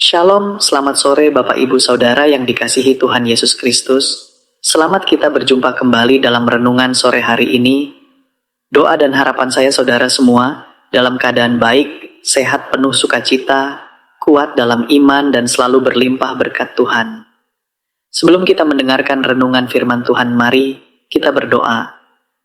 Shalom, selamat sore Bapak Ibu Saudara yang dikasihi Tuhan Yesus Kristus. Selamat kita berjumpa kembali dalam renungan sore hari ini. Doa dan harapan saya saudara semua dalam keadaan baik, sehat penuh sukacita, kuat dalam iman dan selalu berlimpah berkat Tuhan. Sebelum kita mendengarkan renungan firman Tuhan, mari kita berdoa.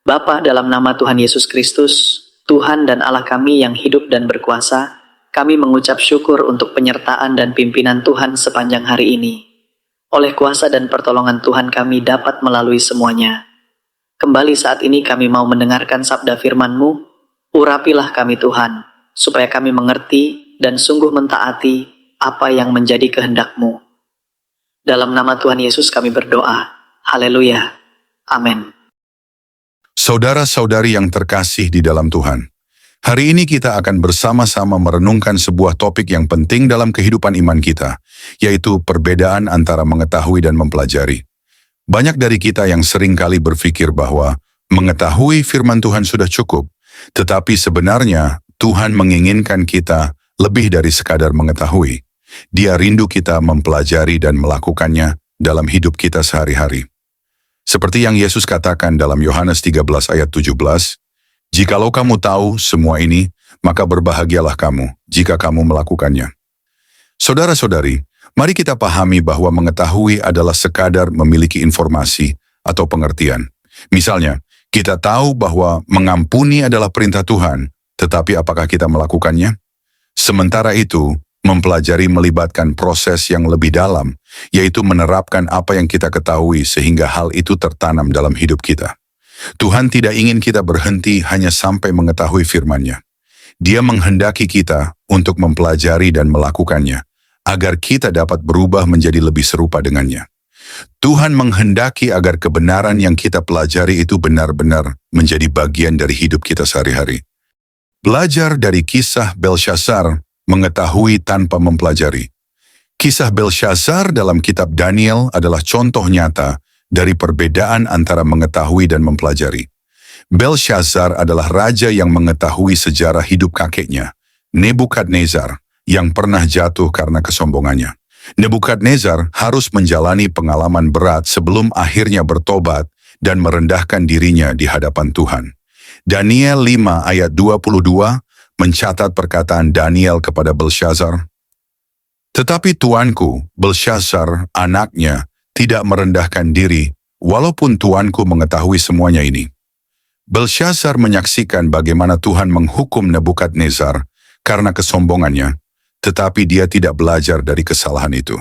Bapa, dalam nama Tuhan Yesus Kristus, Tuhan dan Allah kami yang hidup dan berkuasa, kami mengucap syukur untuk penyertaan dan pimpinan Tuhan sepanjang hari ini. Oleh kuasa dan pertolongan Tuhan kami dapat melalui semuanya. Kembali saat ini kami mau mendengarkan sabda firman-Mu. Urapilah kami Tuhan, supaya kami mengerti dan sungguh mentaati apa yang menjadi kehendak-Mu. Dalam nama Tuhan Yesus kami berdoa. Haleluya. Amin. Saudara-saudari yang terkasih di dalam Tuhan, hari ini kita akan bersama-sama merenungkan sebuah topik yang penting dalam kehidupan iman kita, yaitu perbedaan antara mengetahui dan mempelajari. Banyak dari kita yang sering kali berpikir bahwa mengetahui firman Tuhan sudah cukup, tetapi sebenarnya Tuhan menginginkan kita lebih dari sekadar mengetahui. Dia rindu kita mempelajari dan melakukannya dalam hidup kita sehari-hari. Seperti yang Yesus katakan dalam Yohanes 13 ayat 17, "Jikalau kamu tahu semua ini, maka berbahagialah kamu jika kamu melakukannya." Saudara-saudari, mari kita pahami bahwa mengetahui adalah sekadar memiliki informasi atau pengertian. Misalnya, kita tahu bahwa mengampuni adalah perintah Tuhan, tetapi apakah kita melakukannya? Sementara itu, mempelajari melibatkan proses yang lebih dalam, yaitu menerapkan apa yang kita ketahui sehingga hal itu tertanam dalam hidup kita. Tuhan tidak ingin kita berhenti hanya sampai mengetahui firman-Nya. Dia menghendaki kita untuk mempelajari dan melakukannya, agar kita dapat berubah menjadi lebih serupa dengannya. Tuhan menghendaki agar kebenaran yang kita pelajari itu benar-benar menjadi bagian dari hidup kita sehari-hari. Belajar dari kisah Belsyazar, mengetahui tanpa mempelajari. Kisah Belsyazar dalam kitab Daniel adalah contoh nyata dari perbedaan antara mengetahui dan mempelajari. Belsyazar adalah raja yang mengetahui sejarah hidup kakeknya, Nebukadnezar, yang pernah jatuh karena kesombongannya. Nebukadnezar harus menjalani pengalaman berat sebelum akhirnya bertobat dan merendahkan dirinya di hadapan Tuhan. Daniel 5 ayat 22 mencatat perkataan Daniel kepada Belsyazar, "Tetapi tuanku, Belsyazar, anaknya, tidak merendahkan diri, walaupun tuanku mengetahui semuanya ini." Belsyazar menyaksikan bagaimana Tuhan menghukum Nebukadnezar karena kesombongannya, tetapi dia tidak belajar dari kesalahan itu.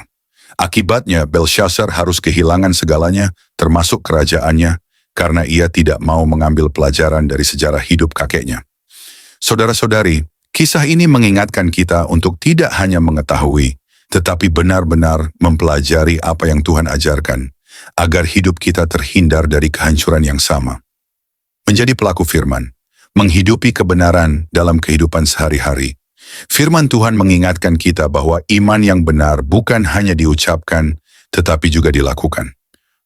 Akibatnya, Belsyazar harus kehilangan segalanya, termasuk kerajaannya, karena ia tidak mau mengambil pelajaran dari sejarah hidup kakeknya. Saudara-saudari, kisah ini mengingatkan kita untuk tidak hanya mengetahui, tetapi benar-benar mempelajari apa yang Tuhan ajarkan, agar hidup kita terhindar dari kehancuran yang sama. Menjadi pelaku firman, menghidupi kebenaran dalam kehidupan sehari-hari. Firman Tuhan mengingatkan kita bahwa iman yang benar bukan hanya diucapkan, tetapi juga dilakukan.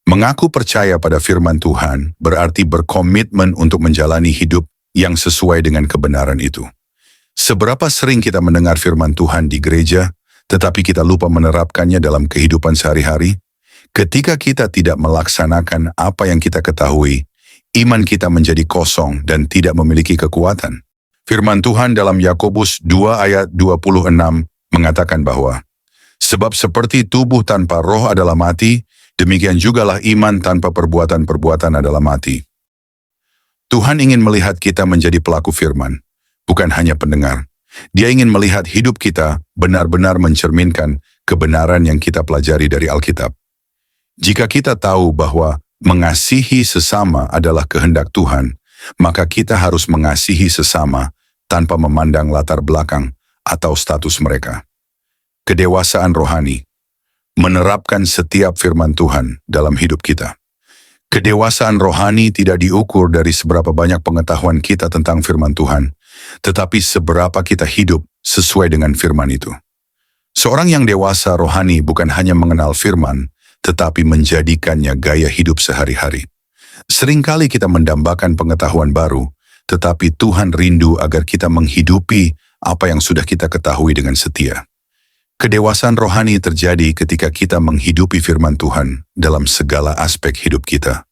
Mengaku percaya pada firman Tuhan berarti berkomitmen untuk menjalani hidup yang sesuai dengan kebenaran itu. Seberapa sering kita mendengar firman Tuhan di gereja, tetapi kita lupa menerapkannya dalam kehidupan sehari-hari? Ketika kita tidak melaksanakan apa yang kita ketahui, iman kita menjadi kosong dan tidak memiliki kekuatan. Firman Tuhan dalam Yakobus 2 ayat 26 mengatakan bahwa, "Sebab seperti tubuh tanpa roh adalah mati, demikian jugalah iman tanpa perbuatan-perbuatan adalah mati." Tuhan ingin melihat kita menjadi pelaku firman, bukan hanya pendengar. Dia ingin melihat hidup kita benar-benar mencerminkan kebenaran yang kita pelajari dari Alkitab. Jika kita tahu bahwa mengasihi sesama adalah kehendak Tuhan, maka kita harus mengasihi sesama tanpa memandang latar belakang atau status mereka. Kedewasaan rohani, menerapkan setiap firman Tuhan dalam hidup kita. Kedewasaan rohani tidak diukur dari seberapa banyak pengetahuan kita tentang firman Tuhan, tetapi seberapa kita hidup sesuai dengan firman itu. Seorang yang dewasa rohani bukan hanya mengenal firman, tetapi menjadikannya gaya hidup sehari-hari. Seringkali kita mendambakan pengetahuan baru, tetapi Tuhan rindu agar kita menghidupi apa yang sudah kita ketahui dengan setia. Kedewasaan rohani terjadi ketika kita menghidupi firman Tuhan dalam segala aspek hidup kita.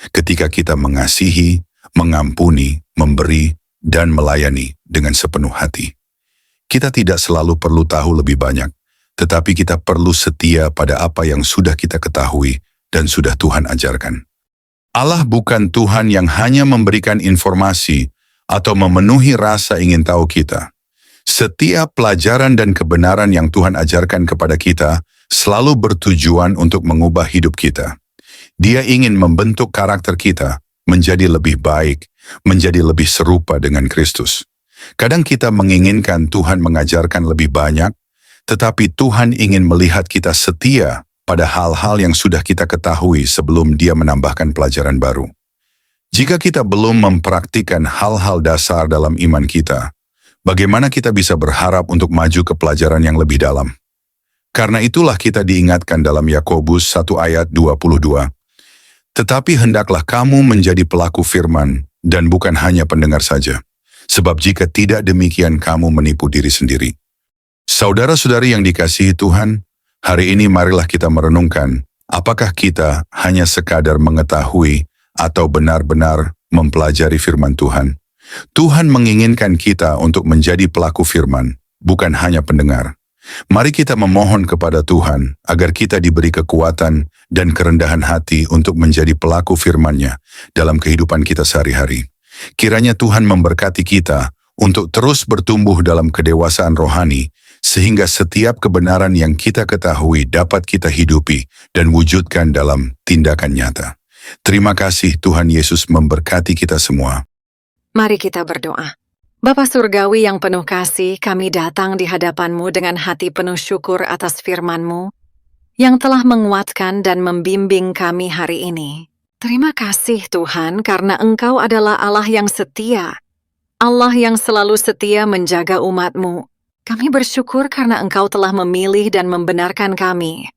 Ketika kita mengasihi, mengampuni, memberi, dan melayani dengan sepenuh hati. Kita tidak selalu perlu tahu lebih banyak, tetapi kita perlu setia pada apa yang sudah kita ketahui dan sudah Tuhan ajarkan. Allah bukan Tuhan yang hanya memberikan informasi atau memenuhi rasa ingin tahu kita. Setiap pelajaran dan kebenaran yang Tuhan ajarkan kepada kita selalu bertujuan untuk mengubah hidup kita. Dia ingin membentuk karakter kita menjadi lebih baik, menjadi lebih serupa dengan Kristus. Kadang kita menginginkan Tuhan mengajarkan lebih banyak, tetapi Tuhan ingin melihat kita setia pada hal-hal yang sudah kita ketahui sebelum Dia menambahkan pelajaran baru. Jika kita belum mempraktikkan hal-hal dasar dalam iman kita, bagaimana kita bisa berharap untuk maju ke pelajaran yang lebih dalam? Karena itulah kita diingatkan dalam Yakobus 1 ayat 22. Tetapi hendaklah kamu menjadi pelaku firman dan bukan hanya pendengar saja. Sebab jika tidak demikian kamu menipu diri sendiri. Saudara-saudari yang dikasihi Tuhan, hari ini marilah kita merenungkan apakah kita hanya sekadar mengetahui atau benar-benar mempelajari firman Tuhan. Tuhan menginginkan kita untuk menjadi pelaku firman, bukan hanya pendengar. Mari kita memohon kepada Tuhan agar kita diberi kekuatan dan kerendahan hati untuk menjadi pelaku firman-Nya dalam kehidupan kita sehari-hari. Kiranya Tuhan memberkati kita untuk terus bertumbuh dalam kedewasaan rohani, sehingga setiap kebenaran yang kita ketahui dapat kita hidupi dan wujudkan dalam tindakan nyata. Terima kasih Tuhan Yesus memberkati kita semua. Mari kita berdoa. Bapa Surgawi yang penuh kasih, kami datang di hadapan-Mu dengan hati penuh syukur atas firman-Mu yang telah menguatkan dan membimbing kami hari ini. Terima kasih Tuhan karena Engkau adalah Allah yang setia, Allah yang selalu setia menjaga umat-Mu. Kami bersyukur karena Engkau telah memilih dan membenarkan kami.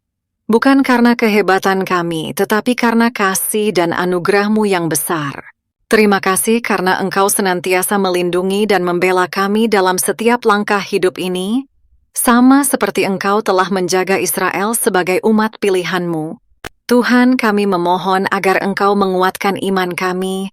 Bukan karena kehebatan kami, tetapi karena kasih dan anugerah-Mu yang besar. Terima kasih karena Engkau senantiasa melindungi dan membela kami dalam setiap langkah hidup ini, sama seperti Engkau telah menjaga Israel sebagai umat pilihan-Mu. Tuhan, kami memohon agar Engkau menguatkan iman kami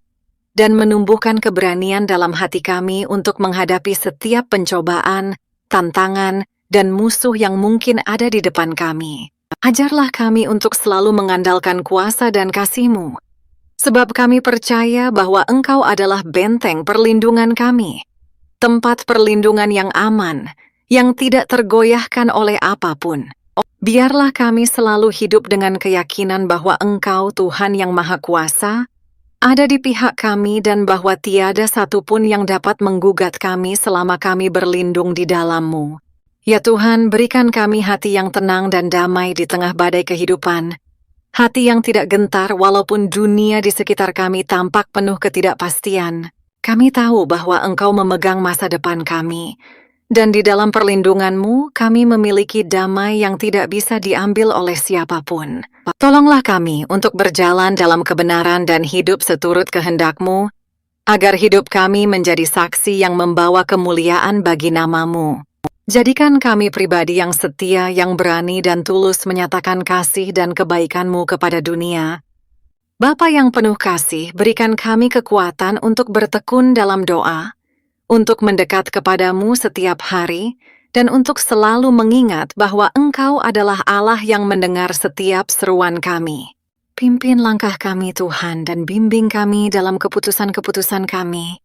dan menumbuhkan keberanian dalam hati kami untuk menghadapi setiap pencobaan, tantangan, dan musuh yang mungkin ada di depan kami. Ajarlah kami untuk selalu mengandalkan kuasa dan kasih-Mu, sebab kami percaya bahwa Engkau adalah benteng perlindungan kami, tempat perlindungan yang aman, yang tidak tergoyahkan oleh apapun. Biarlah kami selalu hidup dengan keyakinan bahwa Engkau, Tuhan yang Maha Kuasa, ada di pihak kami dan bahwa tiada satupun yang dapat menggugat kami selama kami berlindung di dalam-Mu. Ya Tuhan, berikan kami hati yang tenang dan damai di tengah badai kehidupan. Hati yang tidak gentar walaupun dunia di sekitar kami tampak penuh ketidakpastian. Kami tahu bahwa Engkau memegang masa depan kami. Dan di dalam perlindungan-Mu, kami memiliki damai yang tidak bisa diambil oleh siapapun. Tolonglah kami untuk berjalan dalam kebenaran dan hidup seturut kehendak-Mu, agar hidup kami menjadi saksi yang membawa kemuliaan bagi nama-Mu. Jadikan kami pribadi yang setia, yang berani dan tulus menyatakan kasih dan kebaikan-Mu kepada dunia. Bapa yang penuh kasih, berikan kami kekuatan untuk bertekun dalam doa, untuk mendekat kepadamu setiap hari, dan untuk selalu mengingat bahwa Engkau adalah Allah yang mendengar setiap seruan kami. Pimpin langkah kami Tuhan dan bimbing kami dalam keputusan-keputusan kami.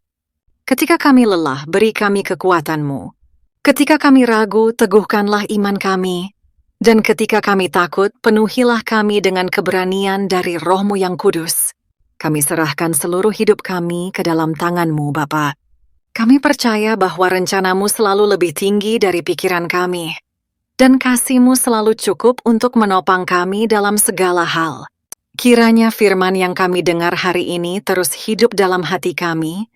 Ketika kami lelah, beri kami kekuatan-Mu. Ketika kami ragu, teguhkanlah iman kami. Dan ketika kami takut, penuhilah kami dengan keberanian dari Roh-Mu yang kudus. Kami serahkan seluruh hidup kami ke dalam tangan-Mu, Bapa. Kami percaya bahwa rencana-Mu selalu lebih tinggi dari pikiran kami, dan kasih-Mu selalu cukup untuk menopang kami dalam segala hal. Kiranya firman yang kami dengar hari ini terus hidup dalam hati kami,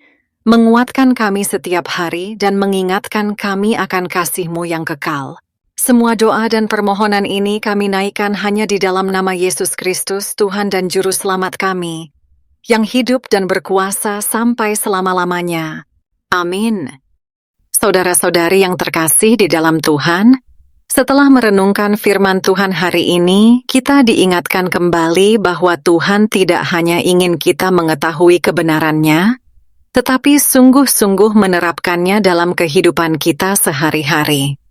menguatkan kami setiap hari dan mengingatkan kami akan kasih-Mu yang kekal. Semua doa dan permohonan ini kami naikkan hanya di dalam nama Yesus Kristus, Tuhan dan Juru Selamat kami, yang hidup dan berkuasa sampai selama-lamanya. Amin. Saudara-saudari yang terkasih di dalam Tuhan, Setelah merenungkan firman Tuhan hari ini, kita diingatkan kembali bahwa Tuhan tidak hanya ingin kita mengetahui kebenarannya, tetapi sungguh-sungguh menerapkannya dalam kehidupan kita sehari-hari.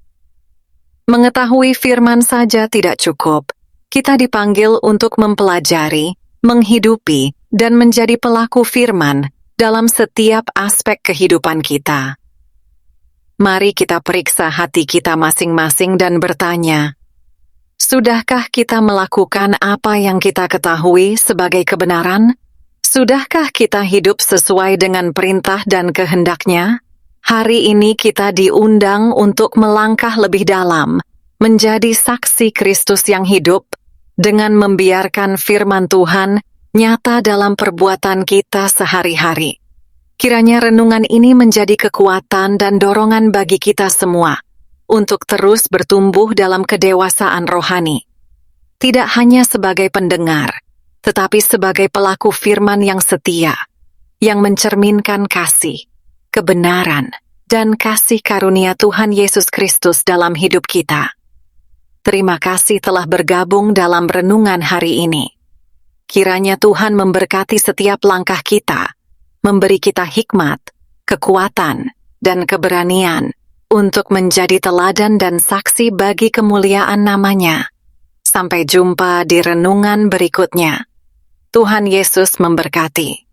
Mengetahui firman saja tidak cukup. Kita dipanggil untuk mempelajari, menghidupi, dan menjadi pelaku firman dalam setiap aspek kehidupan kita. Mari kita periksa hati kita masing-masing dan bertanya, sudahkah kita melakukan apa yang kita ketahui sebagai kebenaran? Sudahkah kita hidup sesuai dengan perintah dan kehendak-Nya? Hari ini kita diundang untuk melangkah lebih dalam, menjadi saksi Kristus yang hidup, dengan membiarkan firman Tuhan nyata dalam perbuatan kita sehari-hari. Kiranya renungan ini menjadi kekuatan dan dorongan bagi kita semua untuk terus bertumbuh dalam kedewasaan rohani. Tidak hanya sebagai pendengar, tetapi sebagai pelaku firman yang setia, yang mencerminkan kasih, kebenaran, dan kasih karunia Tuhan Yesus Kristus dalam hidup kita. Terima kasih telah bergabung dalam renungan hari ini. Kiranya Tuhan memberkati setiap langkah kita, memberi kita hikmat, kekuatan, dan keberanian untuk menjadi teladan dan saksi bagi kemuliaan nama-Nya. Sampai jumpa di renungan berikutnya. Tuhan Yesus memberkati.